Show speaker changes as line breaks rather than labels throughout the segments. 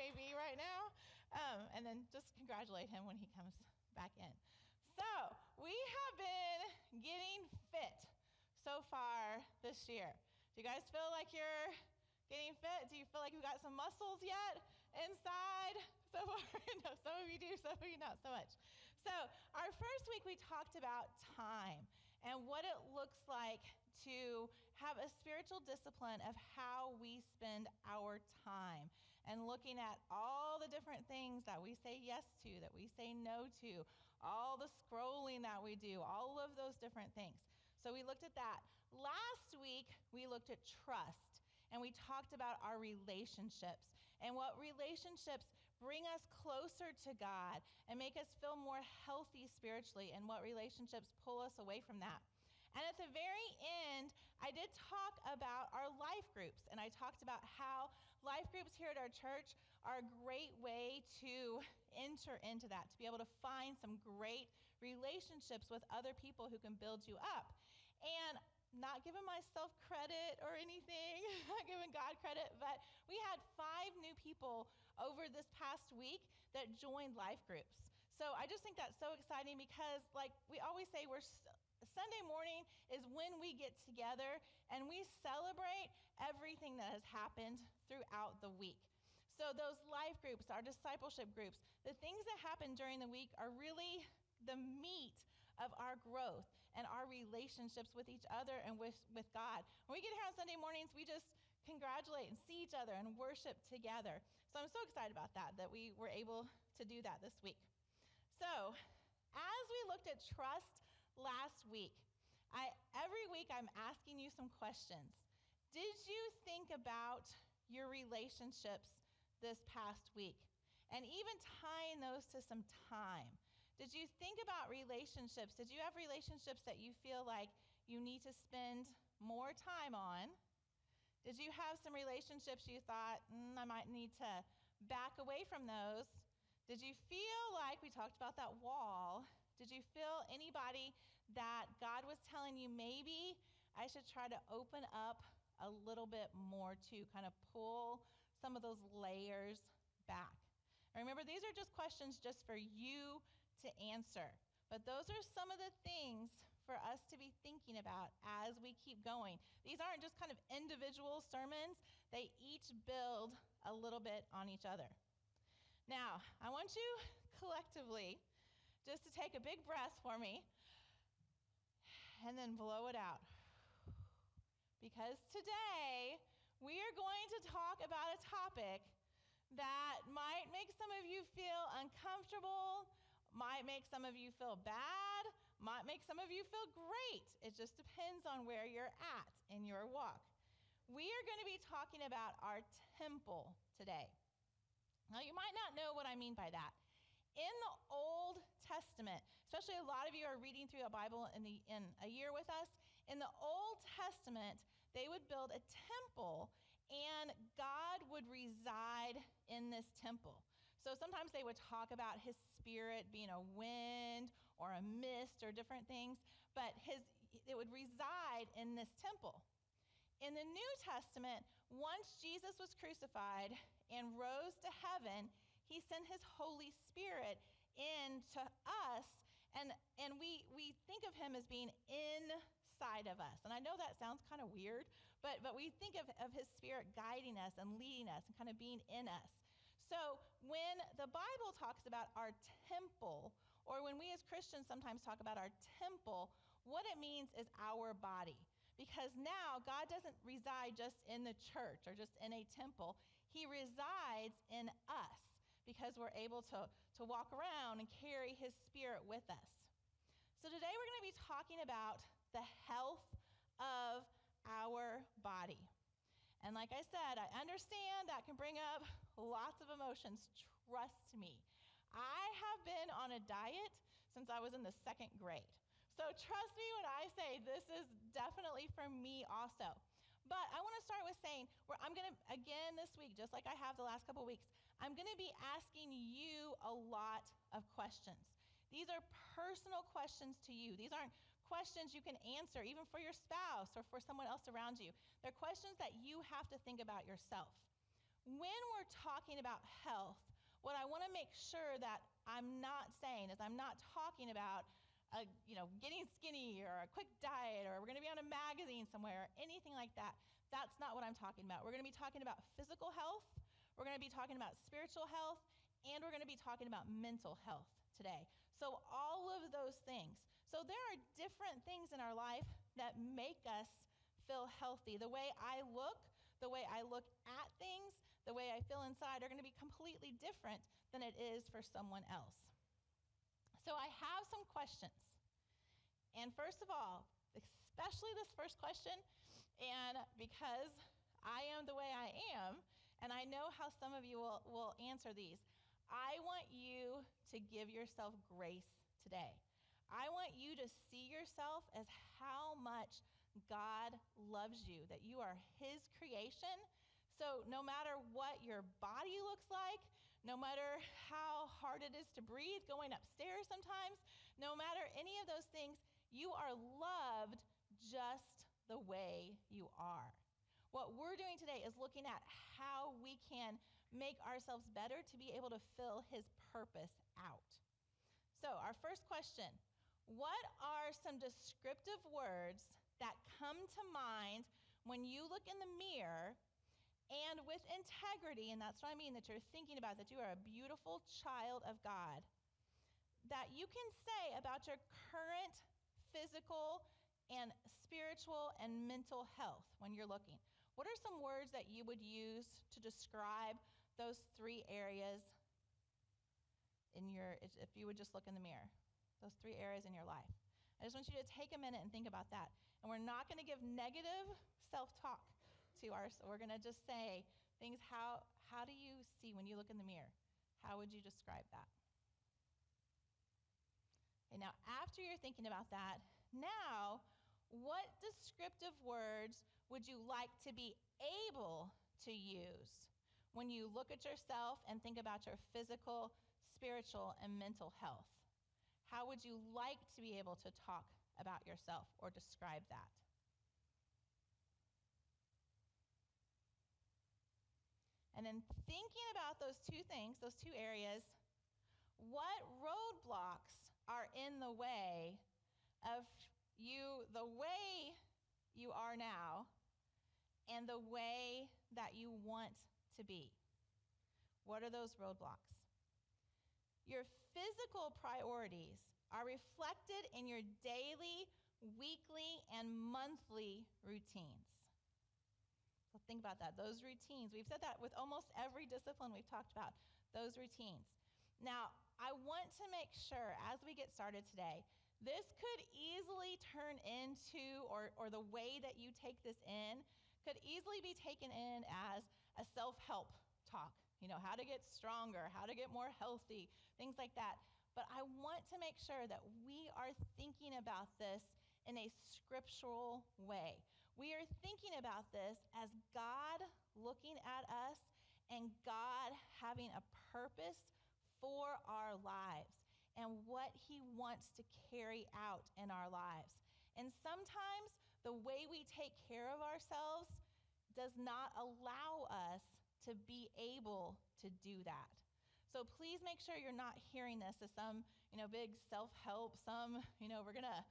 may be right now, and then just congratulate him when he comes back in. So we have been getting fit so far this year. Do you guys feel like you're getting fit? Do you feel like you've got some muscles yet inside so far? No, some of you do, some of you not so much. So our first week we talked about time and what it looks like to have a spiritual discipline of how we spend our time and looking at all the different things that we say yes to, that we say no to, all the scrolling that we do, all of those different things. So we looked at that. Last week we looked at trust. And we talked about our relationships and what relationships bring us closer to God and make us feel more healthy spiritually, and what relationships pull us away from that. And at the very end, I did talk about our life groups, and I talked about how life groups here at our church are a great way to enter into that, to be able to find some great relationships with other people who can build you up. And not giving myself credit or anything, not giving God credit, but we had 5 new people over this past week that joined life groups. So I just think that's so exciting because, like we always say, Sunday morning is when we get together and we celebrate everything that has happened throughout the week. So those life groups, our discipleship groups, the things that happen during the week are really the meat of our growth and our relationships with each other and with God. When we get here on Sunday mornings, we just congratulate and see each other and worship together. So I'm so excited about that we were able to do that this week. So as we looked at trust last week, every week I'm asking you some questions. Did you think about your relationships this past week? And even tying those to some time. Did you think about relationships? Did you have relationships that you feel like you need to spend more time on? Did you have some relationships you thought, I might need to back away from those? Did you feel like, we talked about that wall, did you feel anybody that God was telling you, maybe I should try to open up a little bit more to kind of pull some of those layers back? And remember, these are just questions just for you to answer. But those are some of the things for us to be thinking about as we keep going. These aren't just kind of individual sermons. They each build a little bit on each other. Now, I want you collectively just to take a big breath for me and then blow it out. Because today we are going to talk about a topic that might make some of you feel uncomfortable, might make some of you feel bad, might make some of you feel great. It just depends on where you're at in your walk. We are going to be talking about our temple today. Now, you might not know what I mean by that. In the Old Testament, especially a lot of you are reading through a Bible in a year with us, in the Old Testament, they would build a temple and God would reside in this temple. So sometimes they would talk about his spirit being a wind or a mist or different things, but it would reside in this temple. In the New Testament, once Jesus was crucified and rose to heaven, he sent his Holy Spirit into us, and we think of him as being inside of us. And I know that sounds kind of weird, but we think of his Spirit guiding us and leading us and kind of being in us. So when the Bible talks about our temple, or when we as Christians sometimes talk about our temple, what it means is our body. Because now God doesn't reside just in the church or just in a temple. He resides in us because we're able to walk around and carry his Spirit with us. So today we're going to be talking about the health of our body. And like I said, I understand that can bring up lots of emotions. Trust me. I have been on a diet since I was in the 2nd grade. So trust me when I say this is definitely for me also. But I want to start with saying, I'm going to, again this week, just like I have the last couple of weeks, I'm going to be asking you a lot of questions. These are personal questions to you. These aren't questions you can answer even for your spouse or for someone else around you. They're questions that you have to think about yourself. when we're talking about health, what I want to make sure that I'm not saying is I'm not talking about getting skinny or a quick diet or we're going to be on a magazine somewhere or anything like that. That's not what I'm talking about. We're going to be talking about physical health. We're going to be talking about spiritual health, and we're going to be talking about mental health today. So all of those things. So there are different things in our life that make us feel healthy. The way I look at things, the way I feel inside are going to be completely different than it is for someone else. So I have some questions. And first of all, especially this first question, and because I am the way I am, and I know how some of you will answer these, I want you to give yourself grace today. I want you to see yourself as how much God loves you, that you are His creation. So no matter what your body looks like, no matter how hard it is to breathe going upstairs sometimes, no matter any of those things, you are loved just the way you are. What we're doing today is looking at how we can make ourselves better to be able to fill His purpose out. So our first question, what are some descriptive words that come to mind when you look in the mirror and with integrity, and that's what I mean, that you're thinking about, that you are a beautiful child of God, that you can say about your current physical and spiritual and mental health when you're looking? What are some words that you would use to describe those three areas if you would just look in the mirror, those three areas in your life? I just want you to take a minute and think about that. And we're not going to give negative self-talk we're going to just say things, how do you see when you look in the mirror? How would you describe that? Okay, now after you're thinking about that, now what descriptive words would you like to be able to use when you look at yourself and think about your physical, spiritual, and mental health? How would you like to be able to talk about yourself or describe that? And then thinking about those two things, those two areas, what roadblocks are in the way of you, the way you are now, and the way that you want to be? What are those roadblocks? Your physical priorities are reflected in your daily, weekly, and monthly routines. So think about that, those routines. We've said that with almost every discipline we've talked about, those routines. Now, I want to make sure as we get started today, this could easily turn into, or the way that you take this in, could easily be taken in as a self-help talk. How to get stronger, how to get more healthy, things like that. But I want to make sure that we are thinking about this in a scriptural way. We are thinking about this as God looking at us and God having a purpose for our lives and what He wants to carry out in our lives. And sometimes the way we take care of ourselves does not allow us to be able to do that. So please make sure you're not hearing this as some, big self-help, we're going to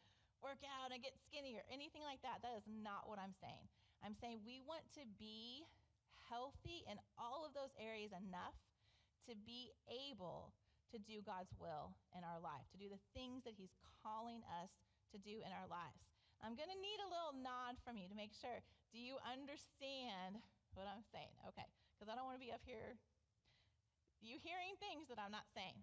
work out and get skinny or anything like that. That is not what I'm saying. I'm saying we want to be healthy in all of those areas enough to be able to do God's will in our life, to do the things that He's calling us to do in our lives. I'm going to need a little nod from you to make sure. Do you understand what I'm saying? Okay, because I don't want to be up here you hearing things that I'm not saying.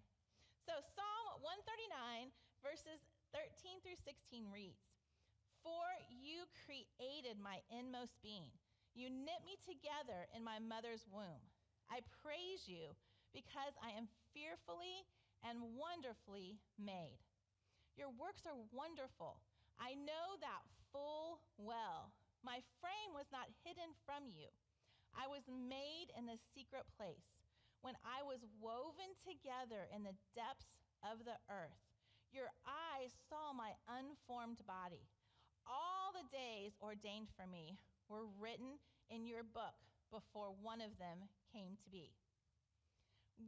So Psalm 139, verses 13 through 16 reads, "For you created my inmost being. You knit me together in my mother's womb. I praise you because I am fearfully and wonderfully made. Your works are wonderful. I know that full well. My frame was not hidden from you. I was made in the secret place, when I was woven together in the depths of the earth. Your eyes saw my unformed body. All the days ordained for me were written in your book before one of them came to be.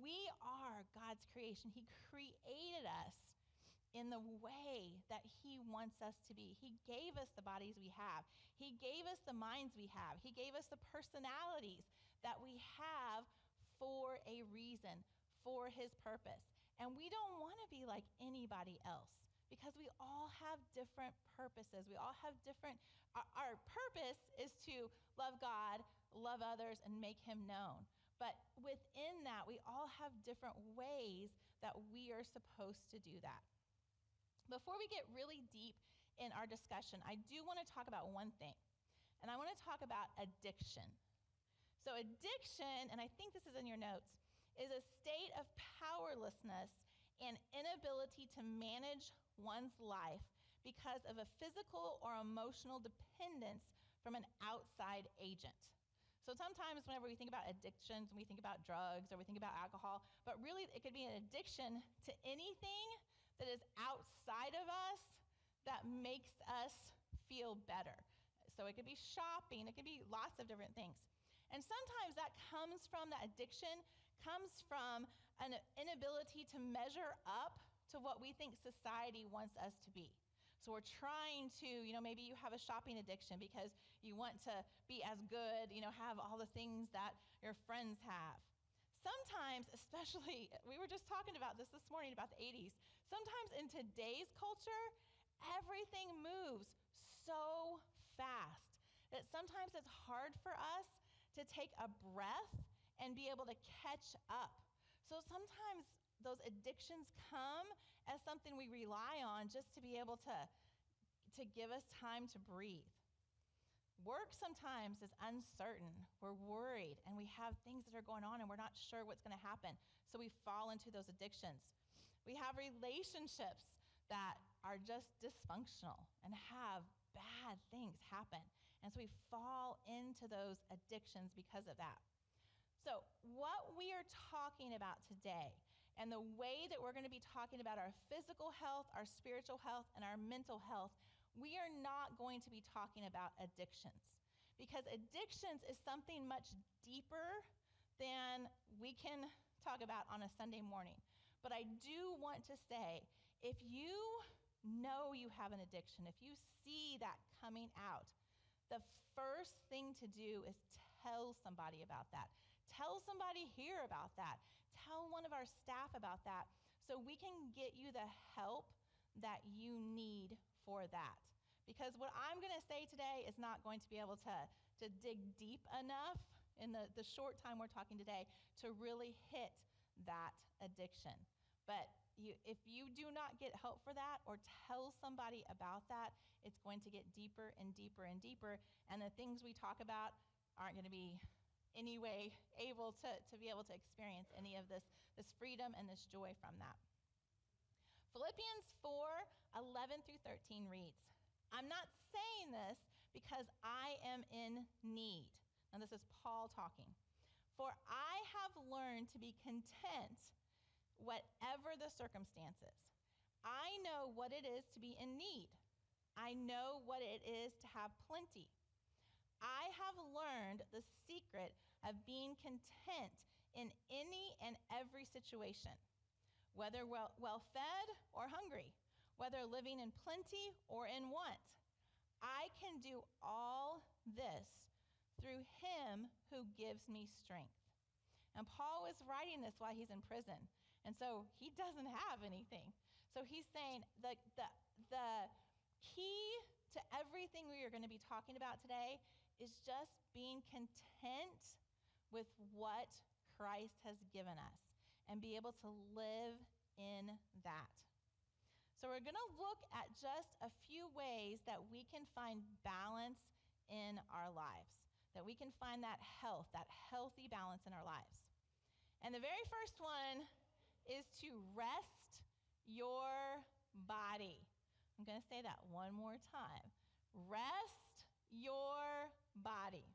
We are God's creation. He created us in the way that he wants us to be. He gave us the bodies we have. He gave us the minds we have. He gave us the personalities that we have for a reason, for his purpose. And we don't want to be like anybody else because we all have different purposes. We all have different, our purpose is to love God, love others, and make him known. But within that, we all have different ways that we are supposed to do that. Before we get really deep in our discussion, I do want to talk about one thing, and I want to talk about addiction. So addiction, and I think this is in your notes, is a state of powerlessness and inability to manage one's life because of a physical or emotional dependence from an outside agent. So sometimes whenever we think about addictions, we think about drugs or we think about alcohol, but really it could be an addiction to anything that is outside of us that makes us feel better. So it could be shopping, it could be lots of different things. And sometimes that addiction comes from an inability to measure up to what we think society wants us to be. So we're trying to, maybe you have a shopping addiction because you want to be as good, have all the things that your friends have. Sometimes, especially, we were just talking about this morning about the 80s. Sometimes in today's culture, everything moves so fast that sometimes it's hard for us to take a breath and be able to catch up. So sometimes those addictions come as something we rely on just to be able to give us time to breathe. Work sometimes is uncertain. We're worried and we have things that are going on and we're not sure what's going to happen. So we fall into those addictions. We have relationships that are just dysfunctional and have bad things happen. And so we fall into those addictions because of that. So what we are talking about today and the way that we're going to be talking about our physical health, our spiritual health, and our mental health, we are not going to be talking about addictions because addictions is something much deeper than we can talk about on a Sunday morning. But I do want to say, if you know you have an addiction, if you see that coming out, the first thing to do is tell somebody about that. Tell somebody here about that. Tell one of our staff about that so we can get you the help that you need for that. Because what I'm going to say today is not going to be able to dig deep enough in the short time we're talking today to really hit that addiction. But if you do not get help for that or tell somebody about that, it's going to get deeper and deeper and deeper. And the things we talk about aren't going to be any way able to be able to experience any of this freedom and this joy from that. Philippians 4:11 through 13 reads, I'm not saying this because I am in need. Now this is Paul talking. For I have learned to be content whatever the circumstances. I know what it is to be in need. I know what it is to have plenty. I have learned the secret of being content in any and every situation, whether well-fed or hungry, whether living in plenty or in want. I can do all this through him who gives me strength. And Paul was writing this while he's in prison. And so he doesn't have anything. So he's saying the key to everything we are going to be talking about today is just being content with what Christ has given us and be able to live in that. So we're going to look at just a few ways that we can find balance in our lives, that we can find that health, that healthy balance in our lives. And the very first one is to rest your body. I'm going to say that one more time. Rest your body.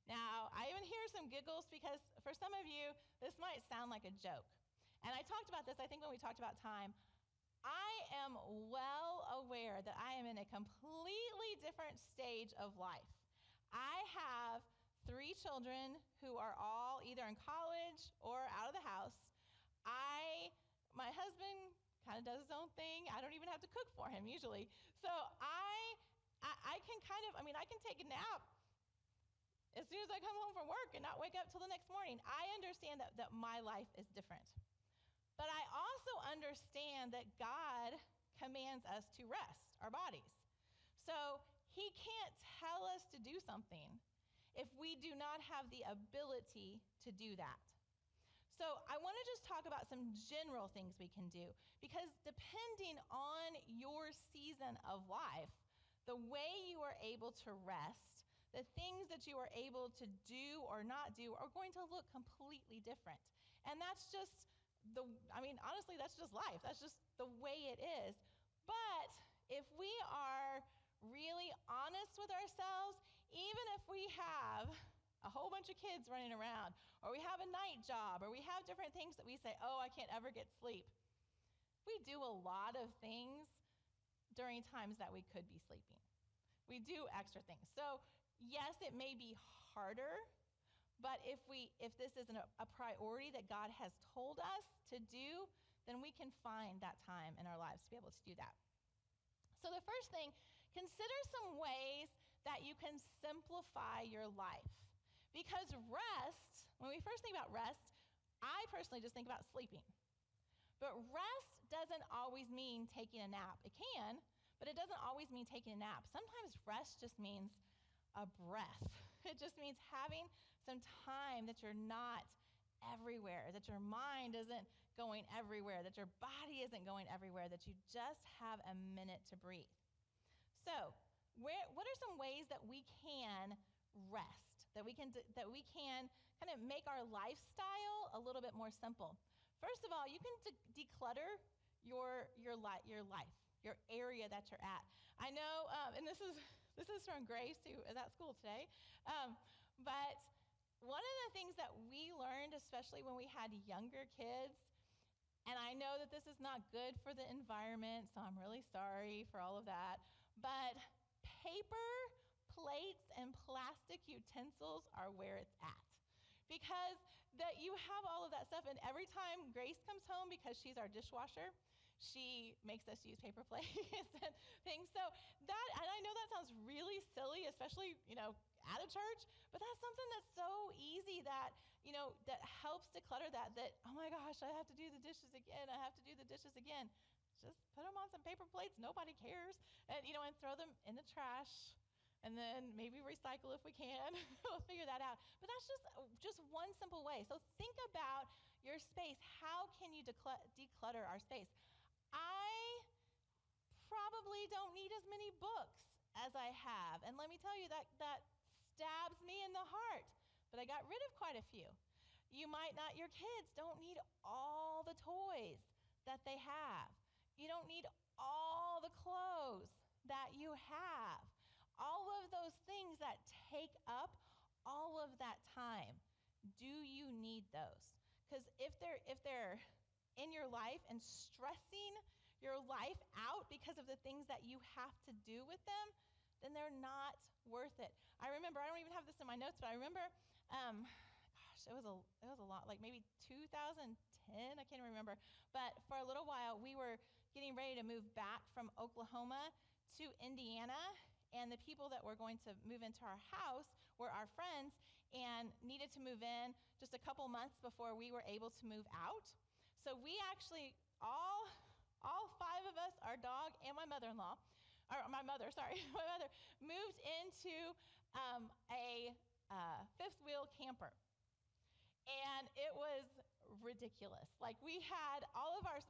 Now, I even hear some giggles because for some of you, this might sound like a joke. And I talked about this, I think, when we talked about time. I am well aware that I am in a completely different stage of life. I have 3 children who are all either in college or out of the house. My husband kind of does his own thing. I don't even have to cook for him usually. So I can I can take a nap as soon as I come home from work and not wake up till the next morning. I understand that my life is different. But I also understand that God commands us to rest our bodies. So he can't tell us to do something if we do not have the ability to do that. So I want to just talk about some general things we can do, because depending on your season of life, the way you are able to rest, the things that you are able to do or not do are going to look completely different. And that's just honestly, that's just life. That's just the way it is. But if we are really honest with ourselves, even if we have a whole bunch of kids running around, or we have a night job, or we have different things that we say, oh, I can't ever get sleep. We do a lot of things during times that we could be sleeping. We do extra things. So yes, it may be harder, but if this isn't a priority that God has told us to do, then we can find that time in our lives to be able to do that. So the first thing, consider some ways that you can simplify your life. Because rest, when we first think about rest, I personally just think about sleeping. But rest doesn't always mean taking a nap. It can, but it doesn't always mean taking a nap. Sometimes rest just means a breath. It just means having some time that you're not everywhere, that your mind isn't going everywhere, that your body isn't going everywhere, that you just have a minute to breathe. So, what are some ways that we can rest, that we can kind of make our lifestyle a little bit more simple? First of all, you can declutter your life, your area that you're at. I know, and this is from Grace, who is at school today, but one of the things that we learned, especially when we had younger kids, and I know that this is not good for the environment, so I'm really sorry for all of that, but paper, plates, and plastic utensils are where it's at. Because that you have all of that stuff, and every time Grace comes home, because she's our dishwasher, she makes us use paper plates and things. So that, and I know that sounds really silly, especially, at a church, but that's something that's so easy that, that helps declutter that, oh my gosh, I have to do the dishes again. Just put them on some paper plates. Nobody cares. And, and throw them in the trash. And then maybe recycle if we can. We'll figure that out. But that's just one simple way. So think about your space. How can you declutter our space? I probably don't need as many books as I have. And let me tell you, that stabs me in the heart. But I got rid of quite a few. Your kids don't need all the toys that they have. You don't need all the clothes that you have. All of those things that take up all of that time. Do you need those? Because if they're in your life and stressing your life out because of the things that you have to do with them, then they're not worth it. I remember, I don't even have this in my notes, but I remember, it was a lot, like maybe 2010, I can't remember. But for a little while, we were getting ready to move back from Oklahoma to Indiana, and the people that were going to move into our house were our friends and needed to move in just a couple months before we were able to move out. So we actually, all 5 of us, our dog and my mother, my mother, moved into a fifth wheel camper. And it was ridiculous. Like, we had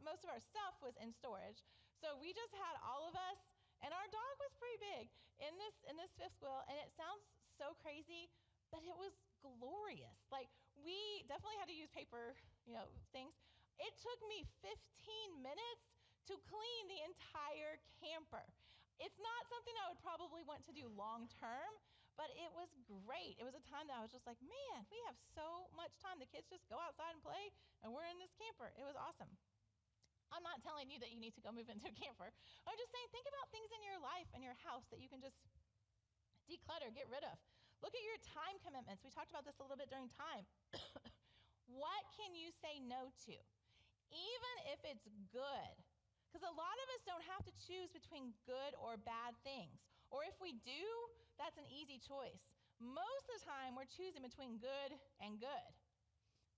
most of our stuff was in storage. So we just had all of us, and our dog was pretty big in this fifth wheel. And it sounds so crazy, but it was glorious. Like, we definitely had to use paper, things. It took me 15 minutes to clean the entire camper. It's not something I would probably want to do long term, but it was great. It was a time that I was just like, man, we have so much time. The kids just go outside and play, and we're in this camper. It was awesome. I'm not telling you that you need to go move into a camper. I'm just saying, think about things in your life and your house that you can just declutter, get rid of. Look at your time commitments. We talked about this a little bit during time. What can you say no to? Even if it's good. Because a lot of us don't have to choose between good or bad things. Or if we do, that's an easy choice. Most of the time, we're choosing between good and good.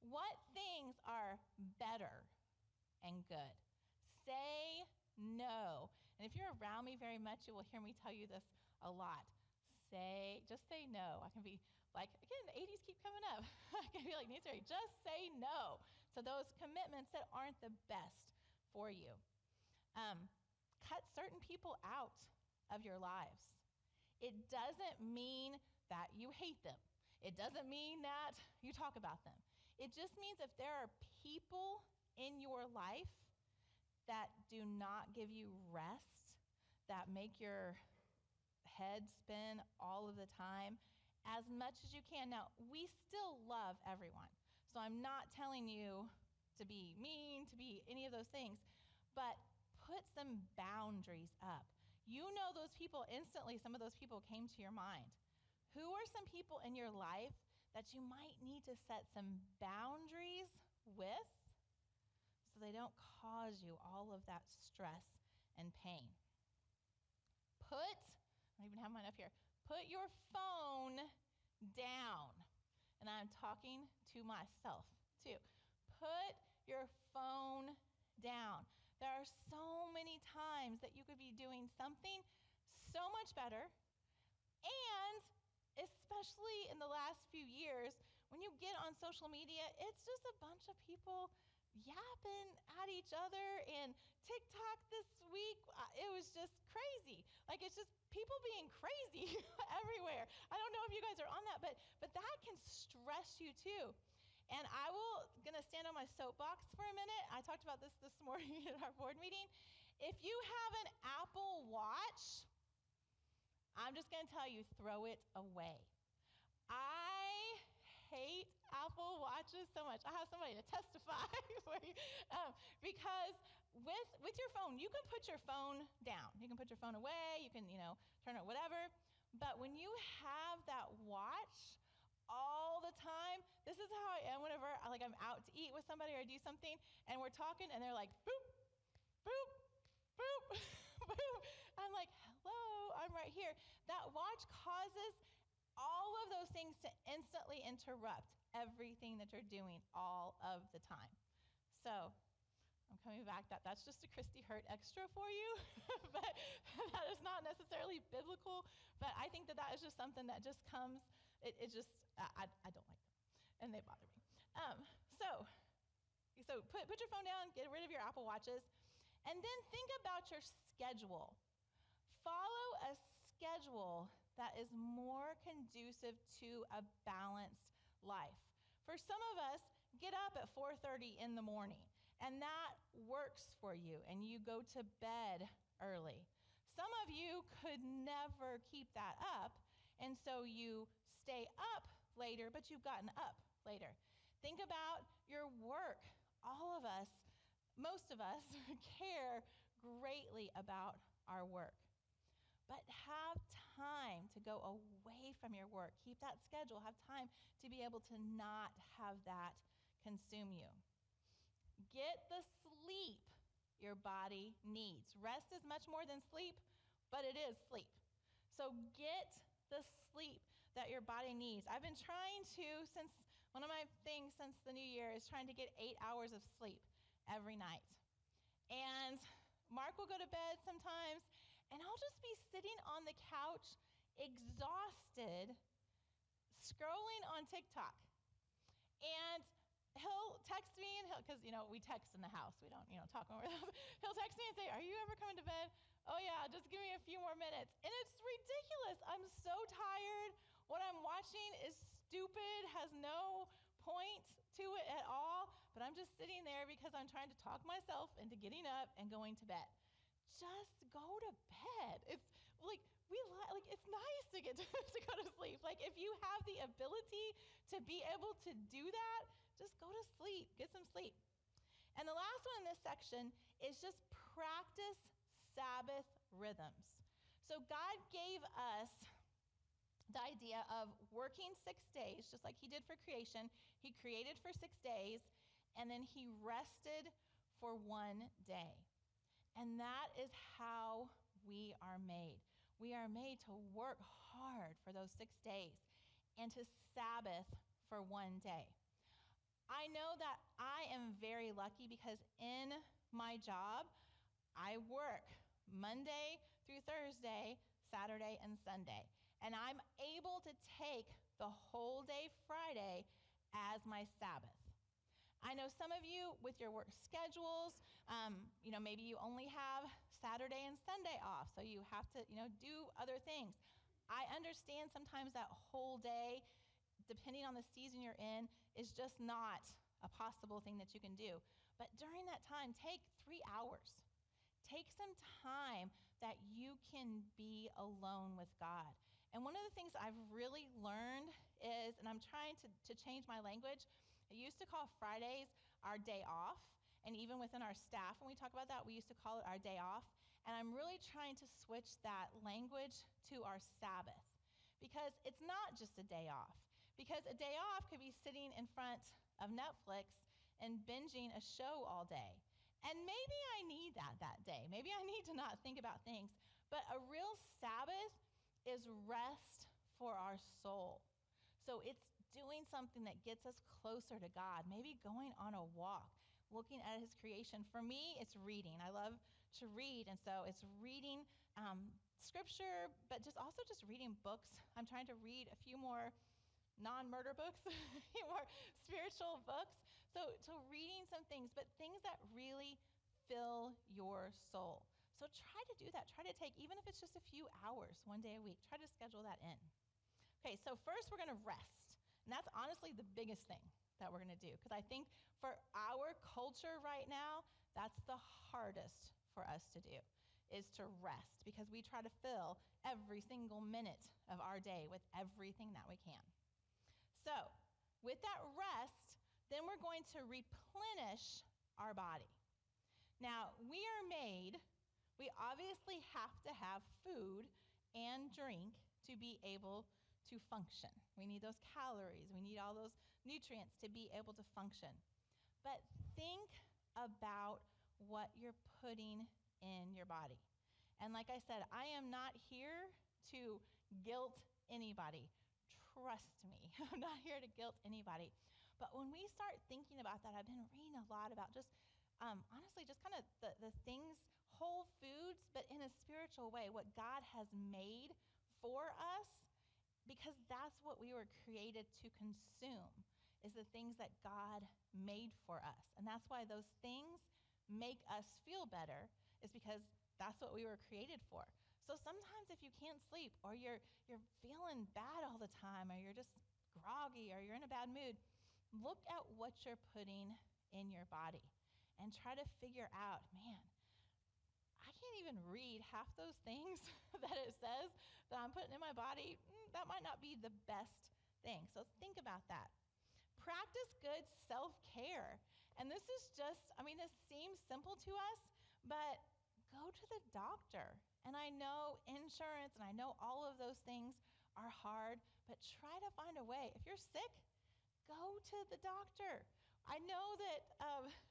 What things are better and good? Say no. And if you're around me very much, you will hear me tell you this a lot. Just say no. I can be like, again, the 80s keep coming up. I can be like, Nancy, just say no to those commitments that aren't the best for you. Cut certain people out of your lives. It doesn't mean that you hate them. It doesn't mean that you talk about them. It just means if there are people in your life that do not give you rest, that make your head spin all of the time, as much as you can. Now, we still love everyone. So I'm not telling you to be mean, to be any of those things, but put some boundaries up. You know those people instantly, some of those people came to your mind. Who are some people in your life that you might need to set some boundaries with so they don't cause you all of that stress and pain? I don't even have mine up here. Put your phone down. And I'm talking to myself too. Put your phone down. There are so many times that you could be doing something so much better. And especially in the last few years, when you get on social media, it's just a bunch of people yapping at each other. And TikTok this week, it was just crazy. Like, it's just people being crazy everywhere. I don't know if you guys are on that, but that can stress you too. And I will gonna stand on my soapbox for a minute. I talked about this morning at our board meeting. If you have an Apple Watch, I'm just gonna tell you, throw it away. I hate Apple Watches so much. I have somebody to testify for you, because with your phone, you can put your phone down. You can put your phone away. You can, turn it whatever. But when you have that watch all the time, this is how I am whenever I'm out to eat with somebody or I do something and we're talking and they're like, boop, boop, boop, boop. I'm like, hello, I'm right here. That watch causes all of those things to instantly interrupt everything that you're doing all of the time. So I'm coming back. That's just a Christy Hurt extra for you, but that is not necessarily biblical. But I think that is just something that just comes. I don't like them, and they bother me. So put your phone down, get rid of your Apple Watches, and then think about your schedule. Follow a schedule that is more conducive to a balanced life. For some of us, get up at 4:30 in the morning, and that works for you, and you go to bed early. Some of you could never keep that up, and so you stay up later, but you've gotten up later. Think about your work. All of us, most of us, care greatly about our work. But have time to go away from your work. Keep that schedule. Have time to be able to not have that consume you. Get the sleep your body needs. Rest is much more than sleep, but it is sleep. So get the sleep that your body needs. I've been trying to, one of my things since the new year is trying to get 8 hours of sleep every night. And Mark will go to bed sometimes, and I'll just be sitting on the couch, exhausted, scrolling on TikTok. And he'll text me, because, we text in the house. We don't, talk over the house. He'll text me and say, are you ever coming to bed? Oh, yeah, just give me a few more minutes. And it's ridiculous. I'm so tired. What I'm watching is stupid, has no point to it at all. But I'm just sitting there because I'm trying to talk myself into getting up and going to bed. Just go to bed. It's like, it's nice to get to go to sleep. Like, if you have the ability to be able to do that, just go to sleep, get some sleep. And the last one in this section is just practice Sabbath rhythms. So God gave us the idea of working 6 days, just like he did for creation. He created for 6 days, and then he rested for 1 day. And that is how we are made. We are made to work hard for those 6 days and to Sabbath for 1 day. I know that I am very lucky because in my job, I work Monday through Thursday, Saturday, and Sunday. And I'm able to take the whole day Friday as my Sabbath. I know some of you with your work schedules, maybe you only have Saturday and Sunday off, so you have to, do other things. I understand sometimes that whole day, depending on the season you're in, is just not a possible thing that you can do. But during that time, take 3 hours. Take some time that you can be alone with God. And one of the things I've really learned is, and I'm trying to change my language, I used to call Fridays our day off. And even within our staff, when we talk about that, we used to call it our day off. And I'm really trying to switch that language to our Sabbath, because it's not just a day off. Because a day off could be sitting in front of Netflix and binging a show all day. And maybe I need that day. Maybe I need to not think about things. But a real Sabbath is rest for our soul. So it's doing something that gets us closer to God, maybe going on a walk, looking at his creation. For me, it's reading. I love to read, and so it's reading scripture, but also just reading books. I'm trying to read a few more non-murder books, a few more spiritual books. So reading some things, but things that really fill your soul. So try to do that. Try to take, even if it's just a few hours, 1 day a week, try to schedule that in. Okay, so first we're going to rest. And that's honestly the biggest thing that we're going to do, because I think for our culture right now, that's the hardest for us to do, is to rest, because we try to fill every single minute of our day with everything that we can. So with that rest, then we're going to replenish our body. Now, we obviously have to have food and drink to be able to function. We need those calories. We need all those nutrients to be able to function. But think about what you're putting in your body. And like I said, I am not here to guilt anybody. Trust me, I'm not here to guilt anybody. But when we start thinking about that, I've been reading a lot about just, honestly, just kind of the things, whole foods, but in a spiritual way, what God has made for us, because that's what we were created to consume, is the things that God made for us. And that's why those things make us feel better, is because that's what we were created for. So sometimes if you can't sleep, or you're feeling bad all the time, or you're just groggy, or you're in a bad mood, look at what you're putting in your body and try to figure out, man, I can't even read half those things that it says that I'm putting in my body. That might not be the best thing. So think about that. Practice good self-care. And this is just, this seems simple to us, but go to the doctor. And I know insurance and I know all of those things are hard, but try to find a way. If you're sick, go to the doctor. I know that,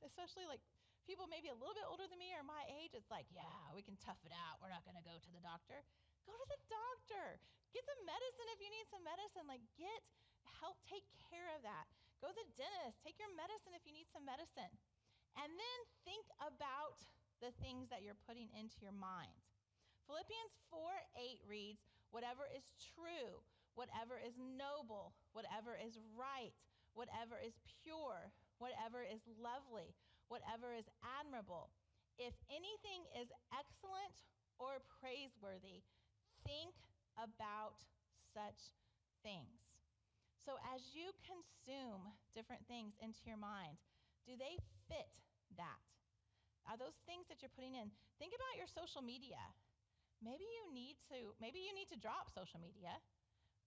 especially like people maybe a little bit older than me or my age, it's like, yeah, we can tough it out. We're not going to go to the doctor. Go to the doctor. Get some medicine if you need some medicine. Like, help take care of that. Go to the dentist. Take your medicine if you need some medicine. And then think about the things that you're putting into your mind. Philippians 4:8 reads, whatever is true, whatever is noble, whatever is right, whatever is pure, whatever is lovely, whatever is admirable, if anything is excellent or praiseworthy, think about such things. So as you consume different things into your mind, do they fit that? Are those things that you're putting in? Think about your social media. Maybe you need to drop social media,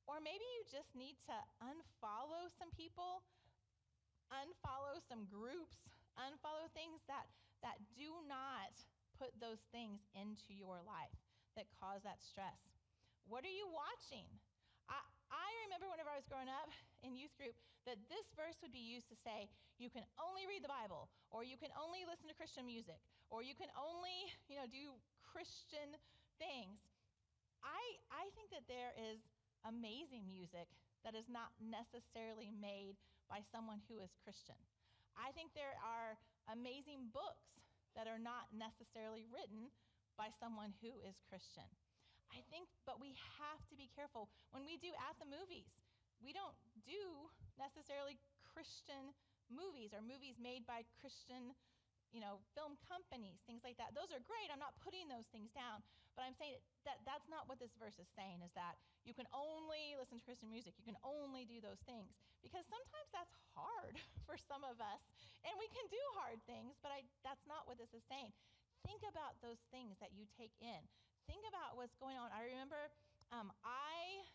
or maybe you just need to unfollow some people, unfollow some groups, unfollow things that do not put those things into your life that cause that stress. What are you watching? I remember whenever I was growing up in youth group that this verse would be used to say, you can only read the Bible, or you can only listen to Christian music, or you can only, do Christian things. I think that there is amazing music that is not necessarily made by someone who is Christian. I think there are amazing books that are not necessarily written by someone who is Christian. I think, but we have to be careful. When we do at the movies, we don't do necessarily Christian movies or movies made by Christian, film companies, things like that. Those are great. I'm not putting those things down, but I'm saying that that's not what this verse is saying, is that you can only listen to Christian music. You can only do those things, because sometimes that's hard for some of us, and we can do hard things, but that's not what this is saying. Think about those things that you take in. Think about what's going on. I remember I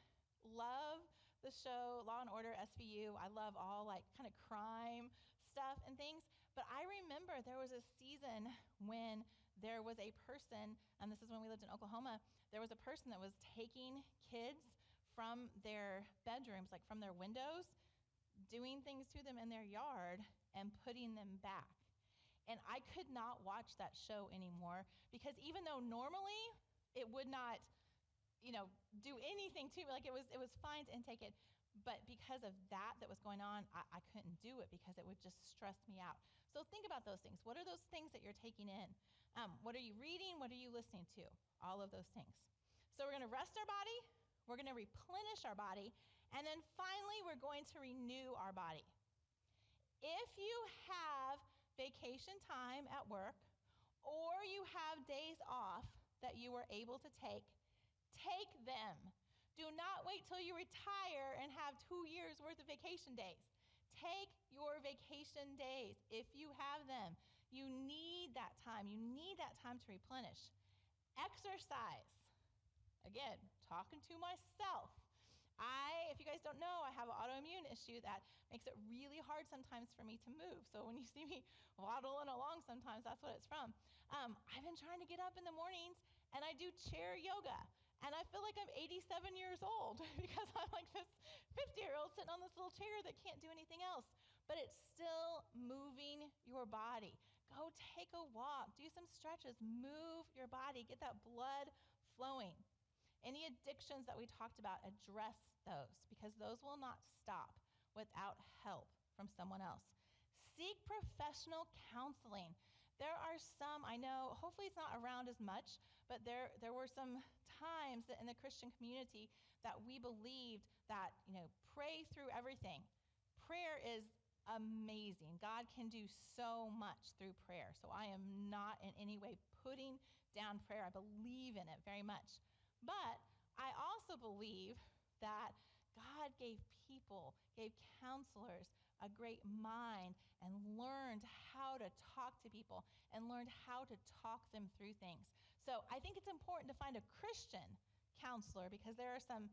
love the show Law and Order SVU. I love all kind of crime stuff and things. But I remember there was a season when there was a person, and this is when we lived in Oklahoma, there was a person that was taking kids from their bedrooms, like from their windows, doing things to them in their yard and putting them back. And I could not watch that show anymore, because even though normally it would not, do anything to me, like it was fine to intake it, but because of that was going on, I couldn't do it because it would just stress me out. So think about those things. What are those things that you're taking in? What are you reading? What are you listening to? All of those things. So we're going to rest our body. We're going to replenish our body. And then finally, we're going to renew our body. If you have vacation time at work, or you have days off that you were able to take them. Do not wait till you retire and have 2 years worth of vacation days. Take your vacation days if you have them. You need that time. You need that time to replenish. Exercise. Again, talking to myself. If you guys don't know, I have an autoimmune issue that makes it really hard sometimes for me to move. So when you see me waddling along sometimes, that's what it's from. I've been trying to get up in the mornings, and I do chair yoga. And I feel like I'm 87 years old because I'm like this 50-year-old sitting on this little chair that can't do anything else. But it's still moving your body. Go take a walk. Do some stretches. Move your body. Get that blood flowing. Any addictions that we talked about, address those, because those will not stop without help from someone else. Seek professional counseling. There are some, I know, hopefully it's not around as much, but there were some times that in the Christian community that we believed that, pray through everything. Prayer is amazing. God can do so much through prayer. So I am not in any way putting down prayer. I believe in it very much. But I also believe that God gave counselors a great mind and learned how to talk to people and learned how to talk them through things. So I think it's important to find a Christian counselor, because there are some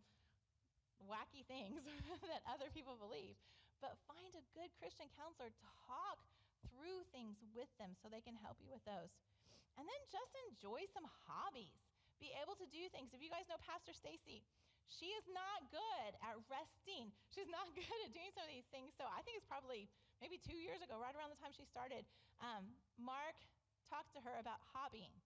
wacky things that other people believe. But find a good Christian counselor, talk through things with them so they can help you with those. And then just enjoy some hobbies. Be able to do things. If you guys know Pastor Stacy, she is not good at resting. She's not good at doing some of these things. So I think it's probably maybe 2 years ago, right around the time she started, Mark talked to her about hobbying.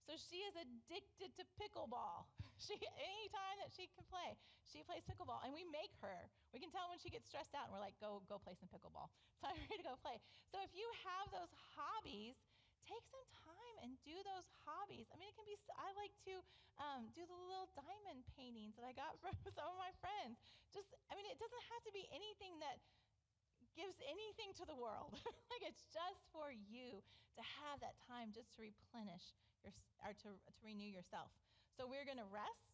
So she is addicted to pickleball. Anytime that she can play, she plays pickleball, and we make her. We can tell when she gets stressed out, and we're like, go play some pickleball. So I'm ready to go play. So if you have those hobbies, take some time and do those hobbies. I mean, it can be, I like to do the little diamond paintings that I got from some of my friends. It doesn't have to be anything that gives anything to the world. Like, it's just for you to have that time just to replenish to renew yourself. So we're going to rest,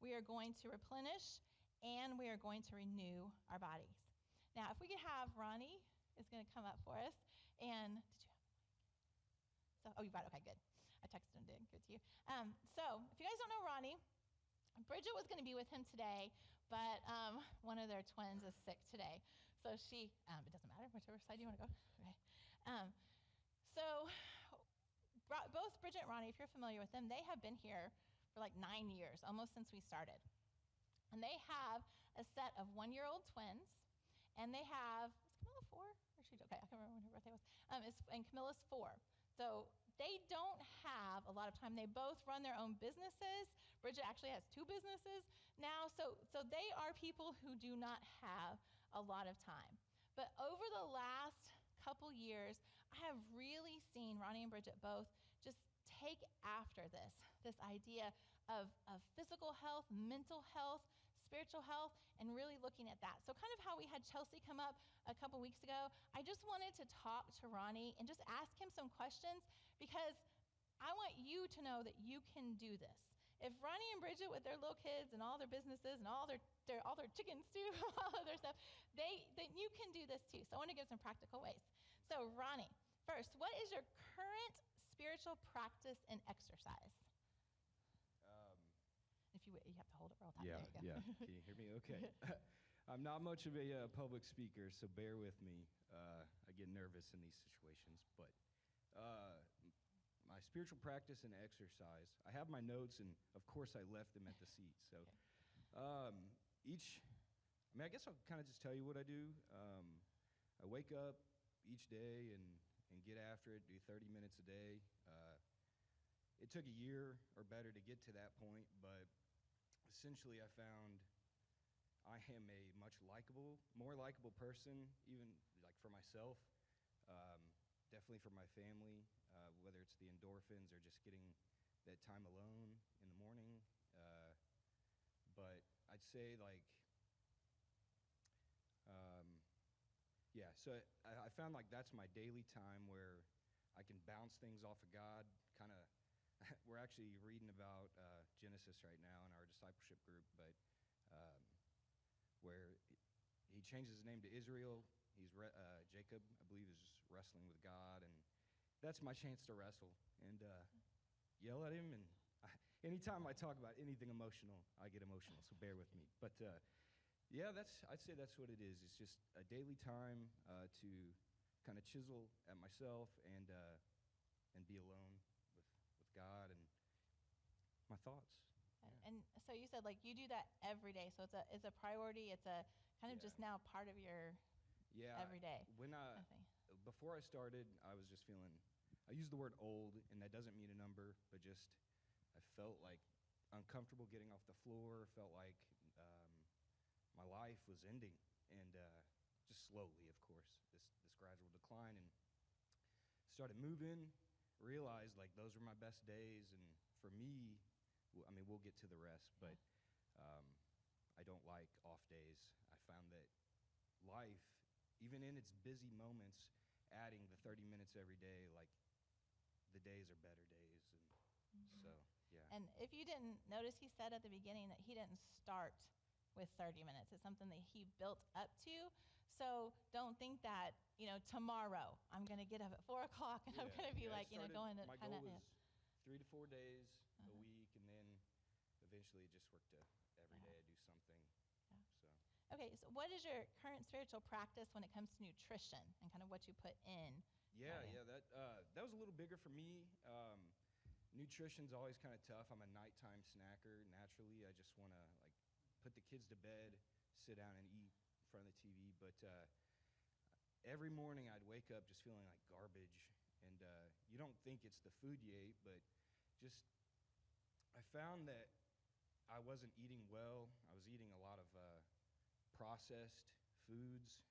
we are going to replenish, and we are going to renew our bodies. Now, if we could have Ronnie is going to come up for us, and you brought it. Okay, good. I texted him, did good to you. So if you guys don't know Ronnie, Bridget was going to be with him today, but one of their twins is sick today. So she, it doesn't matter, whichever side you want to go. Okay. Both Bridget and Ronnie, if you're familiar with them, they have been here for like 9 years, almost since we started. And they have a set of 1-year-old twins, and they have, is Camilla 4? Or she, okay, I can't remember when her birthday was. And Camilla's 4. So they don't have a lot of time. They both run their own businesses. Bridget actually has 2 businesses now. So they are people who do not have a lot of time. But over the last couple years, I have really seen Ronnie and Bridget both just take after this idea of physical health, mental health, spiritual health, and really looking at that. So kind of how we had Chelsea come up a couple weeks ago, I just wanted to talk to Ronnie and just ask him some questions because I want you to know that you can do this. If Ronnie and Bridget with their little kids and all their businesses and all their chickens too, all of their stuff, then you can do this too. So I want to give some practical ways. So Ronnie, first, what is your current spiritual practice and exercise? If you have to hold it real tight.
Yeah,
There you go.
yeah. Can you hear me? Okay. I'm not much of a public speaker, so bear with me. I get nervous in these situations, but my spiritual practice and exercise, I have my notes, and of course I left them at the seat. So I guess I'll kind of just tell you what I do. I wake up each day and get after it, do 30 minutes a day. It took a year or better to get to that point, but essentially I found I am a more likable person, even like for myself, definitely for my family, whether it's the endorphins or just getting that time alone in the morning. But I'd say so I found like that's my daily time where I can bounce things off of God, kind of. We're actually reading about Genesis right now in our discipleship group, but where he changes his name to Israel. Jacob, I believe, is wrestling with God, and that's my chance to wrestle and yell at him. And anytime I talk about anything emotional, I get emotional, so bear with me. But I'd say that's what it is. It's just a daily time to kind of chisel at myself and be alone with God and my thoughts.
Yeah. And so you said like you do that every day. So it's a priority. It's a kind of just now part of your every day.
Before I started, I was just feeling. I use the word old, and that doesn't mean a number, but just I felt like uncomfortable getting off the floor. Felt like my life was ending, and just slowly, of course, this gradual decline, and started moving. Realized like those were my best days, and for me, I mean, we'll get to the rest, but I don't like off days. I found that life, even in its busy moments, adding the 30 minutes every day, like the days are better days, and so yeah.
And if you didn't notice, he said at the beginning that he didn't start with 30 minutes. It's something that he built up to. So don't think that, tomorrow I'm going to get up at 4 o'clock and I'm going to be going to kind of.
My goal was 3 to 4 days a week, and then eventually just work to every day I do something.
Yeah.
So.
Okay, so what is your current spiritual practice when it comes to nutrition and kind of what you put in?
Yeah, that was a little bigger for me. Nutrition's always kind of tough. I'm a nighttime snacker naturally. I just want to put the kids to bed, sit down and eat in front of the TV. But every morning I'd wake up just feeling like garbage. And you don't think it's the food you ate, but just I found that I wasn't eating well. I was eating a lot of processed foods.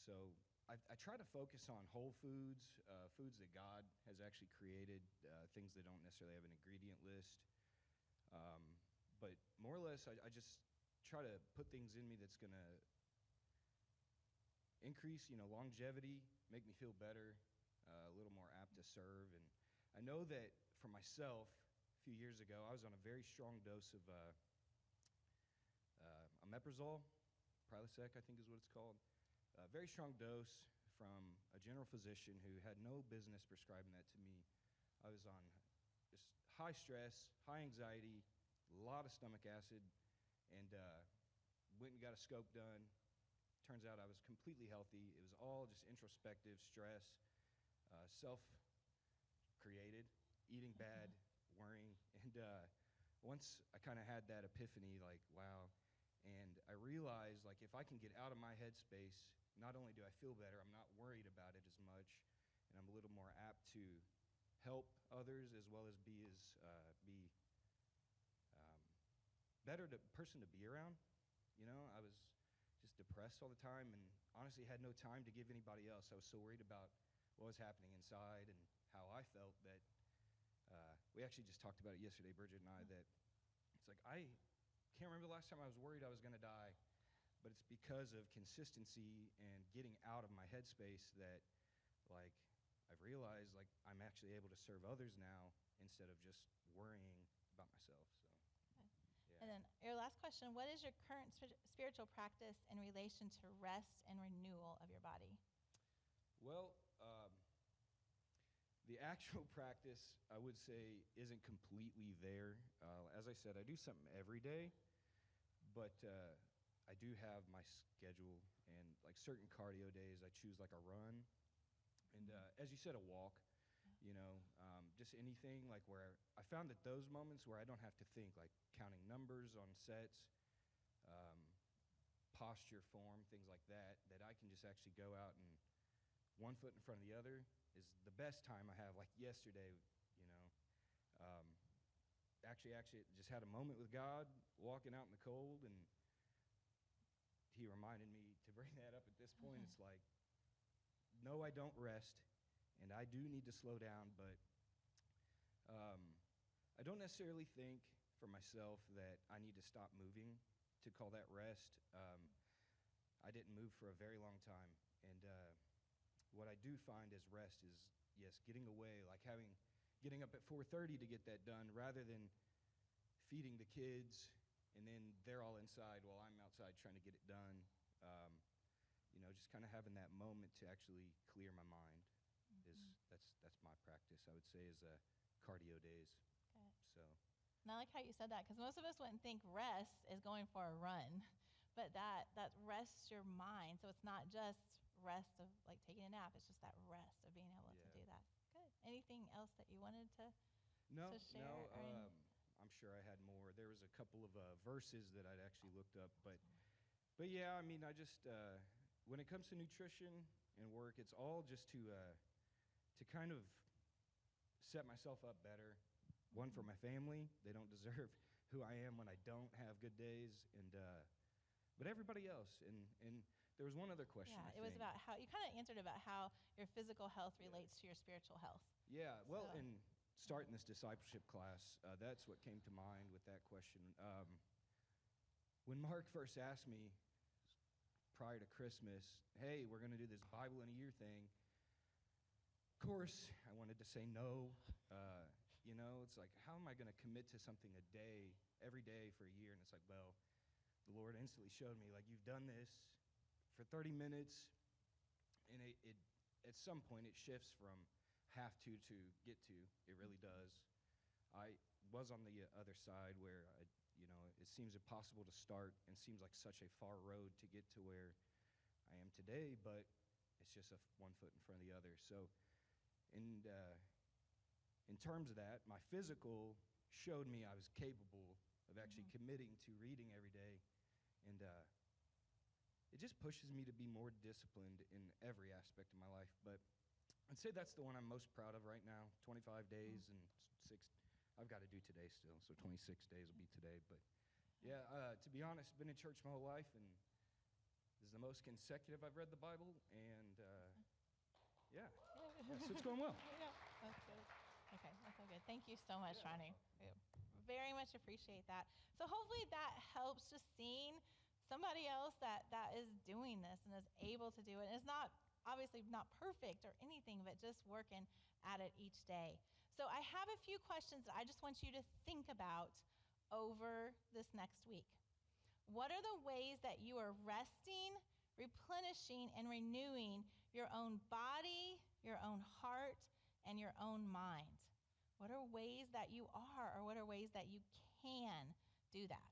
So I try to focus on whole foods, foods that God has actually created, things that don't necessarily have an ingredient list. But more or less, I just try to put things in me that's going to increase, longevity, make me feel better, a little more apt to serve. And I know that for myself, a few years ago, I was on a very strong dose of omeprazole, Prilosec, I think is what it's called. A very strong dose from a general physician who had no business prescribing that to me. I was on just high stress, high anxiety, a lot of stomach acid, and went and got a scope done. Turns out I was completely healthy. It was all just introspective stress, self-created, eating bad, worrying. And once I kind of had that epiphany, like, wow, and I realized, like, if I can get out of my headspace, not only do I feel better, I'm not worried about it as much, and I'm a little more apt to help others as well as be better person to be around. I was just depressed all the time and honestly had no time to give anybody else. I was so worried about what was happening inside and how I felt that we actually just talked about it yesterday, Bridget and I, that it's like I can't remember the last time I was worried I was going to die, but it's because of consistency and getting out of my headspace that, like, I've realized, like, I'm actually able to serve others now instead of just worrying about myself. So,
And then your last question, what is your current spiritual practice in relation to rest and renewal of your body?
Well, the actual practice, I would say, isn't completely there. As I said, I do something every day, but I do have my schedule, and like certain cardio days, I choose like a run, and as you said, a walk. Just anything like where I found that those moments where I don't have to think, like counting numbers on sets, um, posture, form, things like that, that I can just actually go out and one foot in front of the other is the best time I have. Like yesterday, um, actually just had a moment with God walking out in the cold, and he reminded me to bring that up at this point. It's like, no, I don't rest, and I do need to slow down, but I don't necessarily think for myself that I need to stop moving to call that rest. I didn't move for a very long time, and what I do find as rest is, yes, getting away, like getting up at 4:30 to get that done rather than feeding the kids and then they're all inside while I'm outside trying to get it done. Just kind of having that moment to actually clear my mind that's my practice, I would say, is cardio days.
Okay.
So.
And I like how you said that, because most of us wouldn't think rest is going for a run, but that rests your mind. So it's not just rest of like taking a nap. It's just that rest of being able to do that. Good. Anything else that you wanted to share?
No. I'm sure I had more. There was a couple of verses that I'd actually looked up, but yeah, I mean, I just when it comes to nutrition and work, it's all just to kind of set myself up better. One, for my family. They don't deserve who I am when I don't have good days, and but everybody else. And there was one other question.
Yeah, it was about how you kind of answered about how your physical health relates to your spiritual health.
Yeah, well, in starting this discipleship class, that's what came to mind with that question. When Mark first asked me prior to Christmas, hey, we're going to do this Bible in a year thing, of course, I wanted to say no. It's like, how am I going to commit to something a day, every day for a year? And it's like, well, the Lord instantly showed me, like, you've done this for 30 minutes, and it at some point it shifts from have to get to. It really does. I was on the other side where, it seems impossible to start and seems like such a far road to get to where I am today, but it's just one foot in front of the other. So, in terms of that, my physical showed me I was capable of actually committing to reading every day, and it just pushes me to be more disciplined in every aspect of my life. But I'd say that's the one I'm most proud of right now. 25 days and 6. I've got to do today still, so 26 days will be today. But yeah, to be honest, been in church my whole life, and this is the most consecutive I've read the Bible, and so it's going well.
Yeah, that's good. Okay, that's all good. Thank you so much, Ronnie. We very much appreciate that. So hopefully that helps, just seeing somebody else that is doing this and is able to do it. And it's not, obviously not perfect or anything, but just working at it each day. So I have a few questions that I just want you to think about over this next week. What are the ways that you are resting, replenishing, and renewing your own body, your own heart, and your own mind? What are ways that you are, or what are ways that you can do that?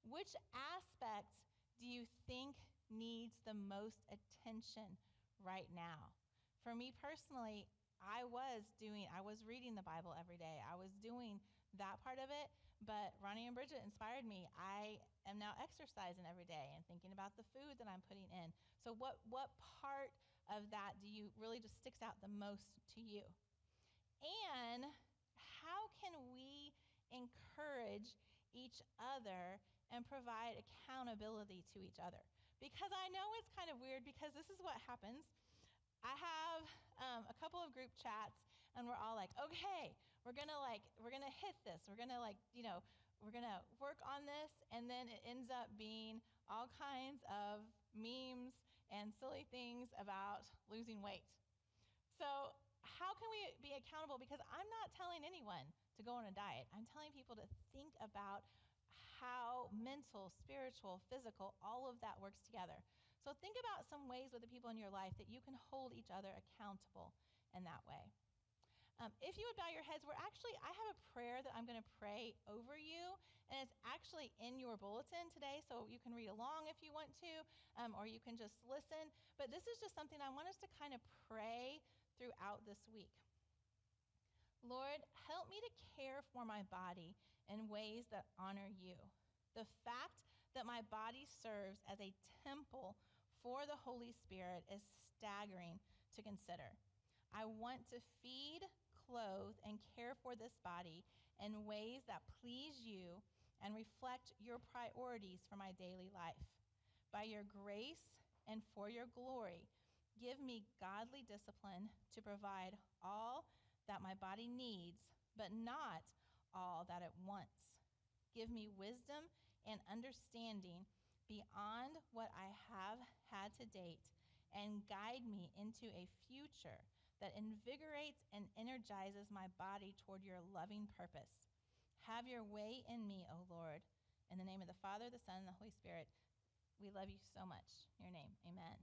Which aspect do you think needs the most attention right now? For me personally, I was reading the Bible every day. I was doing that part of it, but Ronnie and Bridget inspired me. I am now exercising every day and thinking about the food that I'm putting in. So what part of that do you really just sticks out the most to you? And how can we encourage each other and provide accountability to each other? Because I know it's kind of weird, because this is what happens. I have a couple of group chats, and we're all like, okay, we're gonna hit this. We're gonna we're gonna work on this, and then it ends up being all kinds of memes and silly things about losing weight. So how can we be accountable? Because I'm not telling anyone to go on a diet. I'm telling people to think about how mental, spiritual, physical, all of that works together. So think about some ways with the people in your life that you can hold each other accountable in that way. If you would bow your heads, I have a prayer that I'm going to pray over you, and it's actually in your bulletin today, so you can read along if you want to, or you can just listen. But this is just something I want us to kind of pray throughout this week. Lord, help me to care for my body in ways that honor you. The fact that my body serves as a temple for the Holy Spirit is staggering to consider. I want to feed, clothe, and care for this body in ways that please you and reflect your priorities for my daily life. By your grace and for your glory, give me godly discipline to provide all that my body needs, but not all that it wants. Give me wisdom and understanding beyond what I have had to date, and guide me into a future that invigorates and energizes my body toward your loving purpose. Have your way in me, O Lord. In the name of the Father, the Son, and the Holy Spirit, we love you so much. In your name, amen.